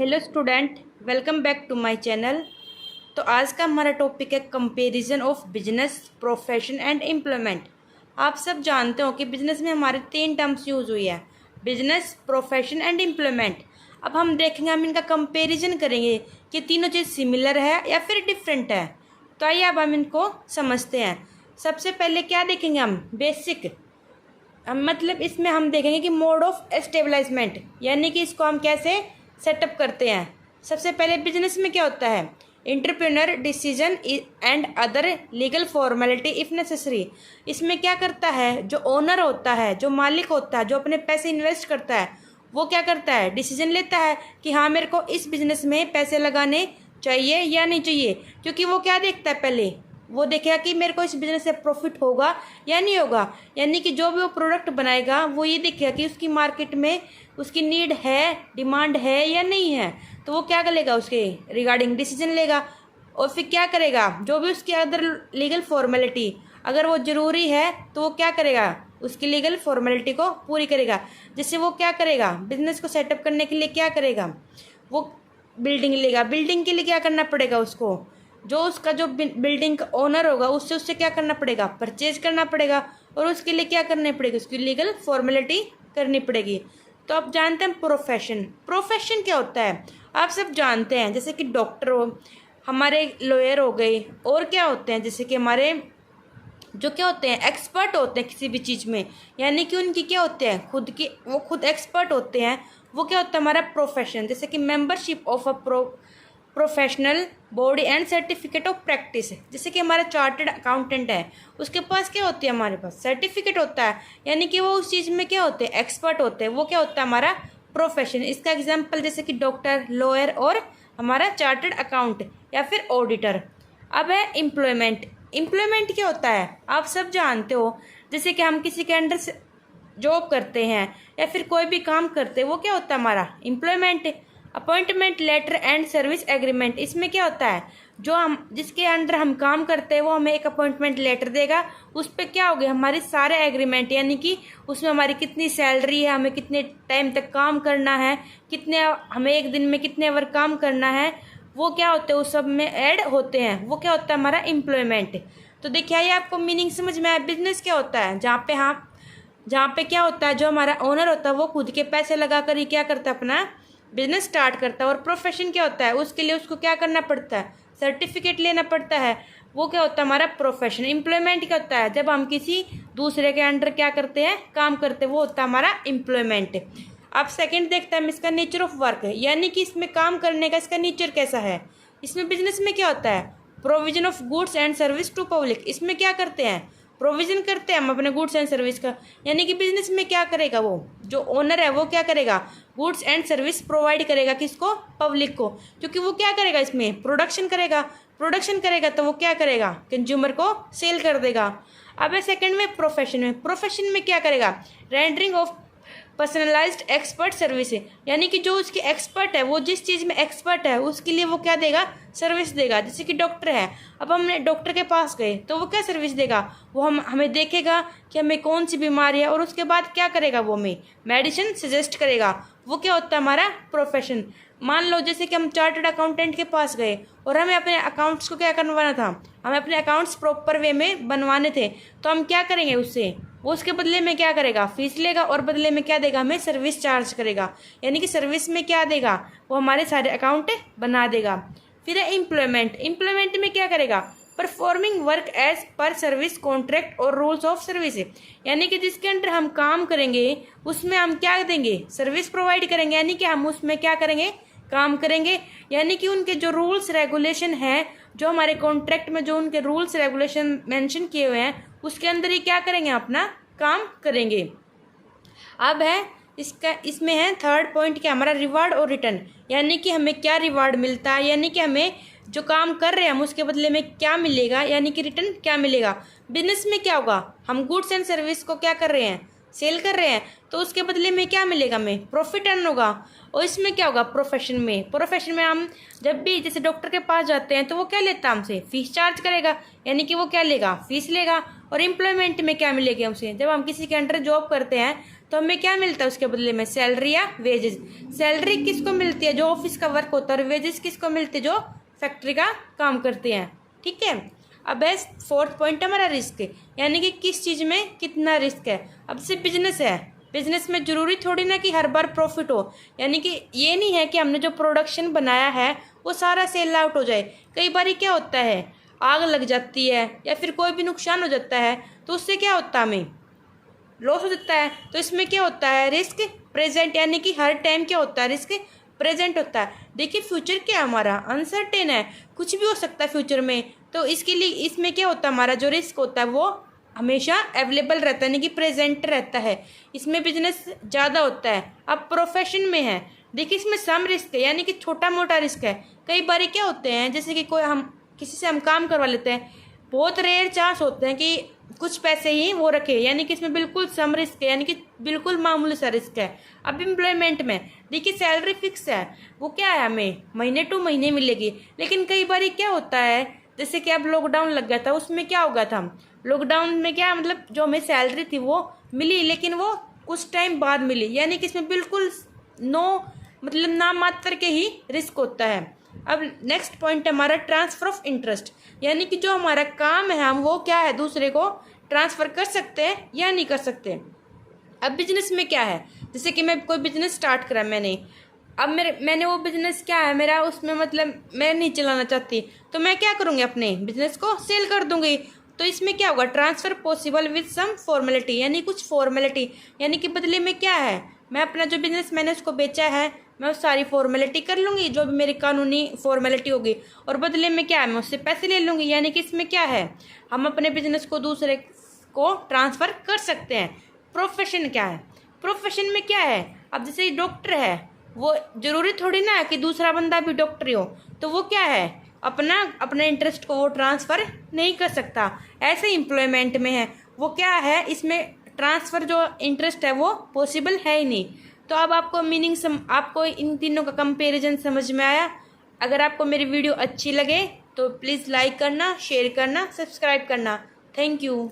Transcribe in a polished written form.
Hello student, welcome back to my channel. तो आज का हमारा टॉपिक है comparison of business, profession and employment. आप सब जानते हो कि बिजनेस में हमारे 3 टर्म्स यूज़ हुई है, बिजनेस, प्रोफेशन एंड एम्प्लॉयमेंट। अब हम देखेंगे, हम इनका कंपैरिजन करेंगे कि तीनों चीज़ सिमिलर है या फिर डिफरेंट है। तो आइए अब हम इनको समझते हैं। सबसे पहले क्या देखेंगे हम, बेसिक, मतलब इसमें हम देखेंगे कि मोड ऑफ एस्टेब्लिशमेंट, यानी कि इसको हम कैसे सेटअप करते हैं। सबसे पहले बिजनेस में क्या होता है, entrepreneur decision and other legal formality if necessary. इसमें क्या करता है, जो ओनर होता है, जो मालिक होता है, जो अपने पैसे इन्वेस्ट करता है, वो क्या करता है, डिसीजन लेता है कि हाँ मेरे को इस बिज़नेस में पैसे लगाने चाहिए या नहीं चाहिए। क्योंकि वो क्या देखता है, पहले वो देखेगा कि मेरे को इस बिज़नेस से प्रॉफिट होगा या नहीं होगा। यानी कि जो भी वो प्रोडक्ट बनाएगा वो ये देखेगा कि उसकी मार्केट में उसकी नीड है, डिमांड है या नहीं है। तो वो क्या करेगा, उसके रिगार्डिंग डिसीजन लेगा। और फिर क्या करेगा, जो भी उसकी अदर लीगल फॉर्मेलिटी अगर वो ज़रूरी है तो वो क्या करेगा, उसकी लीगल फॉर्मेलिटी को पूरी करेगा। जिससे वो क्या करेगा, बिजनेस को सेटअप करने के लिए क्या करेगा, वो बिल्डिंग लेगा। बिल्डिंग के लिए क्या करना पड़ेगा, उसको जो उसका जो बिल्डिंग का ओनर होगा उससे क्या करना पड़ेगा, परचेज करना पड़ेगा। और उसके लिए क्या करनी पड़ेगी, उसकी लीगल फॉर्मेलिटी करनी पड़ेगी। तो आप जानते हैं प्रोफेशन, प्रोफेशन क्या होता है आप सब जानते हैं। जैसे कि डॉक्टर हो, हमारे लॉयर हो गए, और क्या होते हैं जैसे कि हमारे जो क्या होते हैं, एक्सपर्ट होते हैं किसी भी चीज़ में। यानी कि उनकी क्या होते हैं, खुद की, वो खुद एक्सपर्ट होते हैं। वो क्या होता है, हमारा प्रोफेशन। जैसे कि membership of a professional body and certificate of practice. जैसे कि हमारा चार्टर्ड अकाउंटेंट है, उसके पास क्या होती है, हमारे पास सर्टिफिकेट होता है। यानी कि वो उस चीज़ में क्या होते हैं, एक्सपर्ट होते हैं। वो क्या होता है, हमारा प्रोफेशन। इसका एग्जाम्पल जैसे कि डॉक्टर, लॉयर और हमारा चार्टर्ड अकाउंट या फिर ऑडिटर। अब है एम्प्लॉयमेंट। एम्प्लॉयमेंट क्या होता है आप सब जानते हो। जैसे कि हम किसी के अंडर से जॉब करते हैं या फिर कोई भी काम करते हैं, वो क्या होता है, हमारा employment. Appointment letter and service agreement, इसमें क्या होता है, जो हम जिसके अंडर हम काम करते हैं वो हमें एक अपॉइंटमेंट लेटर देगा। उस पर क्या हो गया, हमारे सारे एग्रीमेंट, यानी कि उसमें हमारी कितनी सैलरी है, हमें कितने टाइम तक काम करना है, कितने हमें एक दिन में कितने आवर काम करना है, वो क्या होते हैं, उस सब में ऐड होते हैं। वो क्या होता है, हमारा एम्प्लॉयमेंट। तो देखिए, ये आपको मीनिंग समझ में आया। बिजनेस क्या होता है, जहाँ पे क्या होता है, जो हमारा ओनर होता है वो खुद के पैसे लगा कर ही क्या करता है, अपना बिजनेस स्टार्ट करता है। और प्रोफेशन क्या होता है, उसके लिए उसको क्या करना पड़ता है, सर्टिफिकेट लेना पड़ता है। वो क्या होता है, हमारा प्रोफेशन। एम्प्लॉयमेंट क्या होता है, जब हम किसी दूसरे के अंडर क्या करते हैं, काम करते हैं, वो होता है हमारा एम्प्लॉयमेंट। अब सेकंड देखते हैं हम इसका नेचर ऑफ वर्क, यानी कि इसमें काम करने का इसका नेचर कैसा है। इसमें बिजनेस में क्या होता है, provision of goods and service to public. इसमें क्या करते हैं, प्रोविजन करते हैं हम अपने गुड्स एंड सर्विस का। यानी कि बिजनेस में क्या करेगा, वो जो ओनर है वो क्या करेगा, गुड्स एंड सर्विस प्रोवाइड करेगा, किसको, पब्लिक को। क्योंकि वो क्या करेगा, इसमें प्रोडक्शन करेगा। प्रोडक्शन करेगा तो वो क्या करेगा, कंज्यूमर को सेल कर देगा। अब है सेकंड में प्रोफेशन में। प्रोफेशन में क्या करेगा, rendering of personalised expert service है। यानी कि जो उसकी एक्सपर्ट है, वो जिस चीज़ में एक्सपर्ट है उसके लिए वो क्या देगा, सर्विस देगा। जैसे कि डॉक्टर है, अब हमने डॉक्टर के पास गए तो वो क्या सर्विस देगा, वो हमें देखेगा कि हमें कौन सी बीमारी है और उसके बाद क्या करेगा, वो हमें मेडिसिन सजेस्ट करेगा। वो क्या होता है, हमारा प्रोफेशन। मान लो जैसे कि हम चार्टर्ड अकाउंटेंट के पास गए और हमें अपने अकाउंट्स को क्या करवाना था, हमें अपने अकाउंट्स प्रॉपर वे में बनवाने थे। तो हम क्या करेंगे उससे, वो उसके बदले में क्या करेगा, फीस लेगा और बदले में क्या देगा, हमें सर्विस चार्ज करेगा। यानी कि सर्विस में क्या देगा, वो हमारे सारे अकाउंट बना देगा। फिर है एम्प्लॉयमेंट। एम्प्लॉयमेंट में क्या करेगा, performing work as per service contract और रूल्स ऑफ सर्विस। यानी कि जिसके अंडर हम काम करेंगे उसमें हम क्या देंगे, सर्विस प्रोवाइड करेंगे। यानी कि हम उसमें क्या करेंगे, काम करेंगे। यानी कि उनके जो रूल्स रेगुलेशन है, जो हमारे कॉन्ट्रैक्ट में जो उनके रूल्स रेगुलेशन मेंशन किए हुए हैं, उसके अंदर ही क्या करेंगे, अपना काम करेंगे। अब है इसमें है थर्ड पॉइंट क्या, हमारा रिवार्ड और रिटर्न। यानी कि हमें क्या रिवार्ड मिलता है, यानी कि हमें जो काम कर रहे हैं हम उसके बदले में क्या मिलेगा, यानी कि रिटर्न क्या मिलेगा। बिजनेस में क्या होगा, हम गुड्स एंड सर्विस को क्या कर रहे हैं, सेल कर रहे हैं, तो उसके बदले में क्या मिलेगा, हमें प्रॉफिट अर्न होगा। और इसमें क्या होगा, प्रोफेशन में हम जब भी जैसे डॉक्टर के पास जाते हैं तो वो क्या लेता है, हमसे फीस चार्ज करेगा। यानी कि वो क्या लेगा, फीस लेगा। और एम्प्लॉयमेंट में क्या मिलेगी हमसे, जब हम किसी के अंडर जॉब करते हैं तो हमें क्या मिलता है उसके बदले में, सैलरी या वेजेस। सैलरी किसको मिलती है, जो ऑफिस का वर्क होता है, और वेजेस किसको मिलती है, जो फैक्ट्री का काम करते हैं। ठीक है। अब है फोर्थ पॉइंट हमारा रिस्क, यानी कि किस चीज़ में कितना रिस्क है। अब से बिजनेस है, बिजनेस में जरूरी थोड़ी ना कि हर बार प्रॉफिट हो, यानी कि ये नहीं है कि हमने जो प्रोडक्शन बनाया है वो सारा सेल आउट हो जाए। कई बार क्या होता है, आग लग जाती है या फिर कोई भी नुकसान हो जाता है, तो उससे क्या होता है, हमें लॉस हो जाता है। तो इसमें क्या होता है, रिस्क प्रेजेंट, यानी कि हर टाइम क्या होता है, रिस्क प्रेजेंट होता है। देखिए फ्यूचर क्या है हमारा, अनसर्टेन है, कुछ भी हो सकता है फ्यूचर में। तो इसके लिए इसमें क्या होता है, हमारा जो रिस्क होता है वो हमेशा अवेलेबल रहता है, यानी कि प्रेजेंट रहता है। इसमें बिजनेस ज़्यादा होता है। अब प्रोफेशन में है, देखिए इसमें सम रिस्क है, यानी कि छोटा मोटा रिस्क है। कई बार क्या होते हैं, जैसे कि कोई हम किसी से हम काम करवा लेते हैं, बहुत रेयर चांस होते हैं कि कुछ पैसे ही वो रखे, यानी कि इसमें बिल्कुल सम रिस्क है, यानी कि बिल्कुल मामूली सा रिस्क है। अब एम्प्लॉयमेंट में देखिए सैलरी फिक्स है, वो क्या है, हमें महीने टू महीने मिलेगी। लेकिन कई बार क्या होता है, जैसे कि अब लॉकडाउन लग गया था, उसमें क्या हो गया था, लॉकडाउन में क्या मतलब जो हमें सैलरी थी वो मिली, लेकिन वो कुछ टाइम बाद मिली, यानी कि इसमें बिल्कुल नो मतलब नाम मात्र के ही रिस्क होता है। अब नेक्स्ट पॉइंट हमारा ट्रांसफर ऑफ इंटरेस्ट, यानी कि जो हमारा काम है हम वो क्या है दूसरे को ट्रांसफ़र कर सकते हैं या नहीं कर सकते। अब बिजनेस में क्या है, जैसे कि मैं कोई बिजनेस स्टार्ट करा मैंने, अब मैंने वो बिजनेस क्या है मेरा, उसमें मतलब मैं नहीं चलाना चाहती, तो मैं क्या करूँगी, अपने बिजनेस को सेल कर दूँगी। तो इसमें क्या होगा, transfer possible with some formality, यानी कुछ फॉर्मेलिटी, यानी कि बदले में क्या है, मैं अपना जो बिजनेस मैंने उसको बेचा है, मैं उस सारी फॉर्मेलिटी कर लूँगी, जो भी मेरी कानूनी फॉर्मेलिटी होगी, और बदले में क्या है, मैं उससे पैसे ले लूँगी। यानी कि इसमें क्या है, हम अपने बिजनेस को दूसरे को ट्रांसफ़र कर सकते हैं। प्रोफेशन क्या है, प्रोफेशन में क्या है, अब जैसे डॉक्टर है, वो ज़रूरी थोड़ी ना है कि दूसरा बंदा भी डॉक्टर हो, तो वो क्या है, अपना इंटरेस्ट को वो ट्रांसफ़र नहीं कर सकता। ऐसे एम्प्लॉयमेंट में है, वो क्या है, इसमें ट्रांसफ़र जो इंटरेस्ट है वो पॉसिबल है ही नहीं। तो अब आपको आपको इन तीनों का कंपैरिजन समझ में आया। अगर आपको मेरी वीडियो अच्छी लगे तो प्लीज़ लाइक करना, शेयर करना, सब्सक्राइब करना। Thank you.